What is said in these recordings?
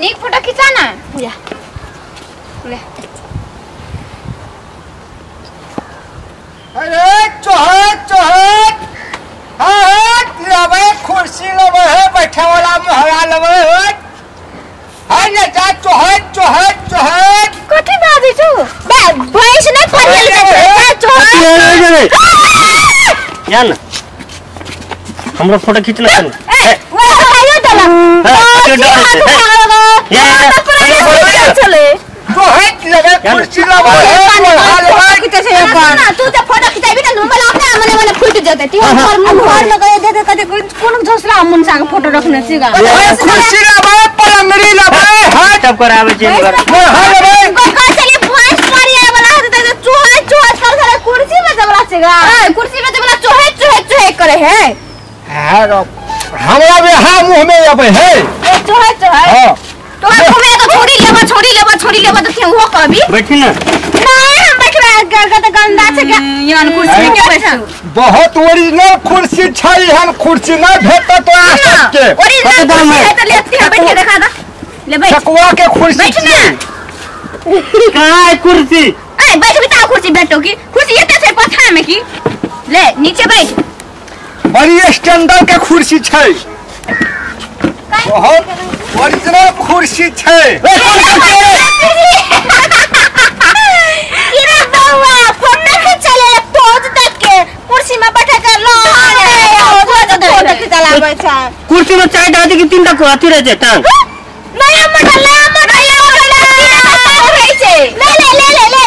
नीक फोटो खिंचा ना। ले अरे चोहत चोहत हाँ लबे कुर्सी लबे है बैठे वाला महरा लबे है ना जा चोहत चोहत चोहत कथी बाजै छु बे भैंस नै परेल छै चोहत यान हमरा फोटो खींचना है ए वो आयो दला चले चोहत लबे कुर्सी लबे है किते से ना तू तो फोटो खिचाबी ना मला अपने मने मने फुट जते ती घर लगाए दे दे कते कोन झोसला मुन सा फोटो रखने छिगा कुर्सी लबे पलंगड़ी लबे हां तब करावे छै हां लबे का चली भैंस परिया वाला है चोहत चोहत कर सारा कुर्सी में जबला छिगा कुर्सी में जबला चोहत चोहत चोहत करे है हमरा में हां मुंह में आबे है ए चोहत चोहत हां तो घूमे तो छोड़ी लेबा तो क्यों हो कभी बैठी ना नहीं हम बैठबे का तो गंदा छै यान कुर्सी में के बैठा बहुत ओरिजिनल कुर्सी छै हम कुर्सी ना भेट तो आ सकते ओरिजिनल कुर्सी है तो लेते हैं बैठ के दिखा दा ले बैठ चकवा के कुर्सी बैठ ना कहां है कुर्सी ए बैठ बिता कुर्सी बैठो की कुर्सी एते से पथा में की ले नीचे बैठ बड़ी स्टैंडर्ड के कुर्सी छै बहुत ओरिजिनल कुर्सी छै किरा बाबा फोटो खिंचले पोज तक के कुर्सी में बैठा कर लो फोटो खिंचला बैठा कुर्सी में चाय डाल दी कि तीन तक अथी रह जाता नया मॉडल रही छे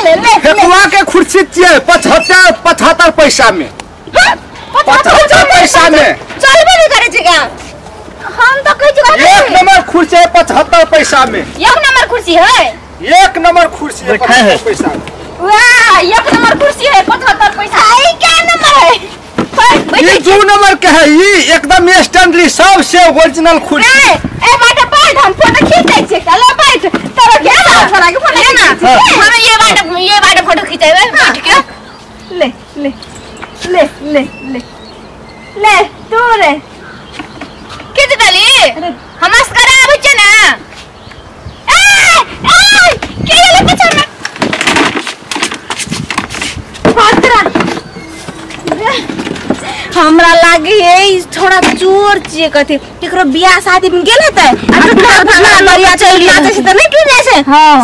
ले फेकुआ के कुर्सी छियै 75 पैसा में 75 पैसा में चलबे नहीं करे छिगा हम तो कह चुका एक नंबर कुर्सी 75 पैसा में एक नंबर कुर्सी है एक नंबर कुर्सी है 75 पैसा में वाह एक नंबर कुर्सी है 75 पैसा आई क्या नंबर है ये 2 नंबर के है ये एकदम स्टैंडर्ड सबसे ओरिजिनल कुर्सी ए बाटा बैठ हम फोटो खींचै छै चलो बैठ तोरा क्या छोरा के फोटो ना हम ये बाटा फोटो खींचैबे बैठ के ले ले ले ले ले ले तू रे कित दली हम मस्करा आबै छै ना ए के ले पछा में पात्रा हमरा लागे है थोड़ा चोर छिए कथि एकरो बियाह शादी में गेले त भागना लरिया चली नाचे से त नहीं किने से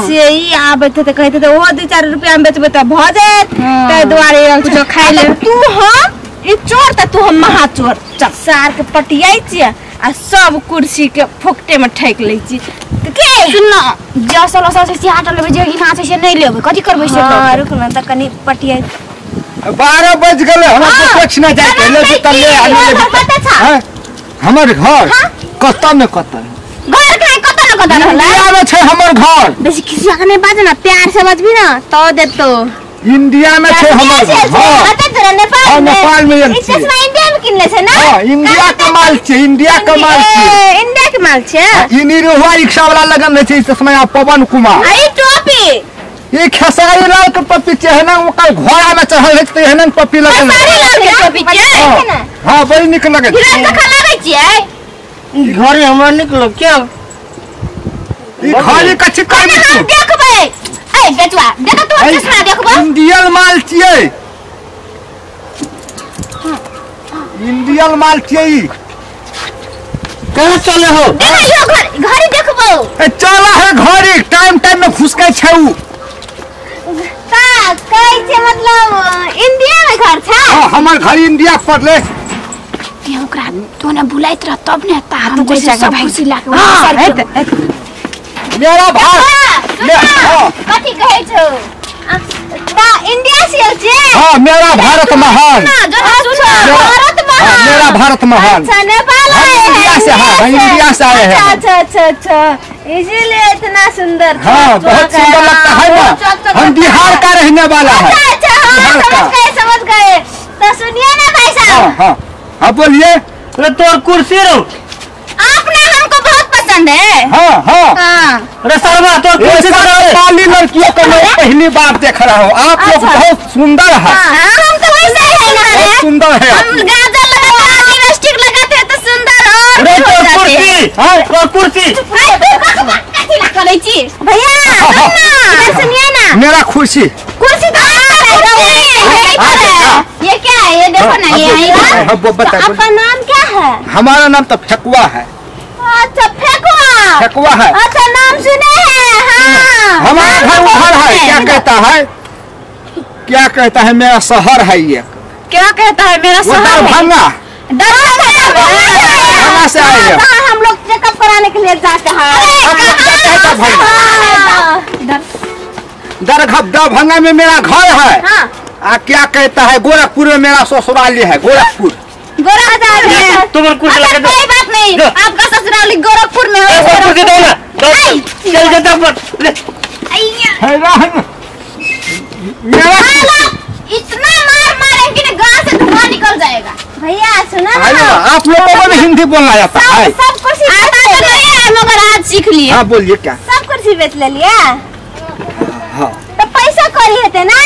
से ही आबे त कहते त ओ 2-4 रुपया में बेचबे त भ जात त दुआरे कुछ खाइ ले तू हम ई चोर त तू हम महा चोर चक्सार के पटियाई छिए आ सब कुर्सी के फोकटे में ठेक लै छी त के सुन न जसल से सियाटल लेबे जे नाचे से नहीं लेबे कथि करबै से रुक न त कनी पटियाई 12 बज गए हमरा कुछ ना जाए के ले तले आने हमर घर कत्ता में कत्ता घर के कत्ता न कत्ता रहला इंडिया में छै हमर घर बेसी किसी का नहीं बाजे ना प्यार से बजबी ना तो दे तो इंडिया में छै हमर घर हां तेरा नेपाल में इतना इंडिया में किनले छै ना हां इंडिया के माल छै इंडिया के माल छै इंडिया के माल छै ई निरहुआ रिक्शा वाला लगन में छै इस समय पवन कुमार आई टोपी ये खेसारी लाल के पप्पी चहना ओकर घोड़ा में चढ़ल है त एहन पप्पी लगन खेसारी लाल के टोपी छै हां बड़ी निक लगे छै हिरण का लगे छियै घर हमरा निकलो क्या ई खाली कछि करबी हम देखबै ए बेटवा देखो तू चश्मा देखबो इंडियन माल छियै इंडियन माल छियै ई कहां चले हो देखो घड़ी देखबो ए चला है घड़ी टाइम टाइम में फुसकै छै उ ता कहै छै मतलब इंडिया में घर छै हां हमर घर इंडिया पड़ले ये ओकरा तो ना बुलाइत रह तब ने ता हम जैसे सब खुशी लागे मेरा भाई कथि कहै छौ ता इंडिया से छै हां मेरा भारत महान भारत महान मेरा भारत महान अच्छा नेपाल है इंडिया से हां इंडिया से आए हैं अच्छा इसीलिए इतना सुंदर हाँ बहुत सुंदर लगता है ना हम बिहार का रहने वाला है अच्छा समझ गए तो सुनिए ना भाई साहब हाँ बोलिए अरे तोर कुर्सी रो आपने हमको बहुत पसंद है हाँ अरे सरवा तोर कुर्सी काली लड़कियों को मैं पहली बार देख रहा हूँ आप लोग बहुत सुंदर है हम तो वैसे ही है बहुत सुंदर है हम गाजर लगाते हैं लिपस्टिक लगाते हैं तो सुंदर और कुर्सी मेरा कुर्सी कुर्सी तो ये क्या है? ये देखो ना, ये बता। आपका नाम क्या है? हमारा नाम तो फेकुआ है। अच्छा फेकुआ। फेकुआ है। अच्छा नाम सुने हैं। हाँ हमारा घर उधर है। क्या कहता है? क्या कहता है? मेरा शहर है ये। क्या कहता है? मेरा शहर है दरभंगा। दरभंगा से आए हैं। हम लोग चेकअप कराने के लिए जाते हैं। दरभंगा में मेरा घर है। हाँ। क्या कहता है? गोरखपुर में मेरा ससुराली है। गोरखपुर तुम्हारे कुर्सी लगा दो। कोई बात नहीं, आपका ससुराली गोरखपुर में ए, है। कुर्सी दो ना, दो। चल जाता पर ले। मेरा इतना मार मारेंगे कि गांव से धुआं निकल जाएगा। भैया सुना ना, आप लोगों को भी हिंदी बोलना आता है? सब कुर्सी आता तो नहीं है, मगर आज सीख लिए। हाँ बोलिए। क्या? सब कुर्सी बेच ले लिया। हाँ। तो पैसा करी है ना?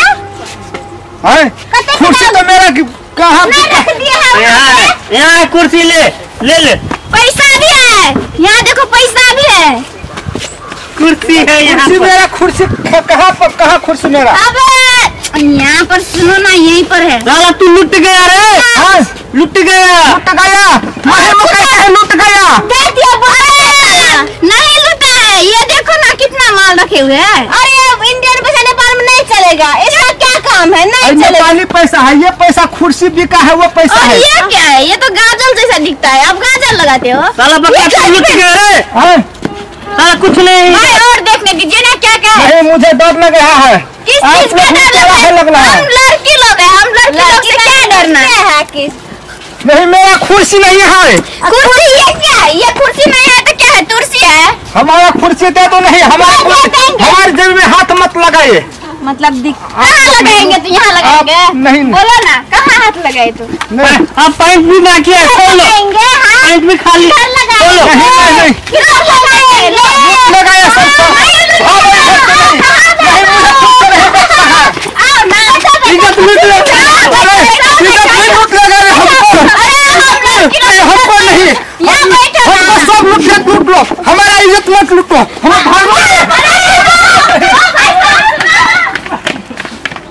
कुर्सी तो मेरा कहाँ नहीं रख दिया है। यहाँ कुर्सी ले ले। पैसा भी है यहाँ, देखो पैसा भी है। कुर्सी है यहाँ कुर्सी पर। मेरा कुर्सी कहाँ कुर्सी मेरा? अब यहाँ पर सुनो ना, यहीं पर है। साला तू लुट गया रे। लुट गया। लुट गया। लुट गया। दे दिया बोला। नहीं लुटा है, ये देखो ना कितना माल रखे हुए हैं। अरे इंडियन पैसा नेपाल में नहीं चलेगा, इसका क्या काम है? नहीं चलेगा। नेपाली पैसा है ये। पैसा कुर्सी बिका है वो पैसा और है। ये क्या है? ये तो गाजल जैसा दिखता है, आप गाजल लगाते हो। साला बकरा तू लुट गया रे। साला कुछ नहीं। भाई और देखने दीजिए ना क्या क्या है। नहीं मुझे डर लग रहा है। किस चीज का डर लग रहा है? हम लड़की लोग हैं, हम लड़की लोग से क्या डरना है? नहीं मेरा कुर्सी नहीं है। कुर्सी ये क्या है? ये कुर्सी नहीं है तो क्या है? तुर्सी है। हमारा कुर्सी दे दो। नहीं हमारे जेब में हाथ मत लगाइए। मतलब कहाँ लगाएंगे? तो यहाँ लगाएंगे। नहीं बोलो ना, कहाँ हाथ लगाए तो? नहीं आप पैंट भी ना किया खोलो। लगाएंगे हाँ। पैंट भी खाली खोलो। नहीं किधर लगाएंगे? लगाया इज्जत लूट लो। हमको नहीं। हमको सब लूट लो। हमारा इज्जत मत लूटो। हम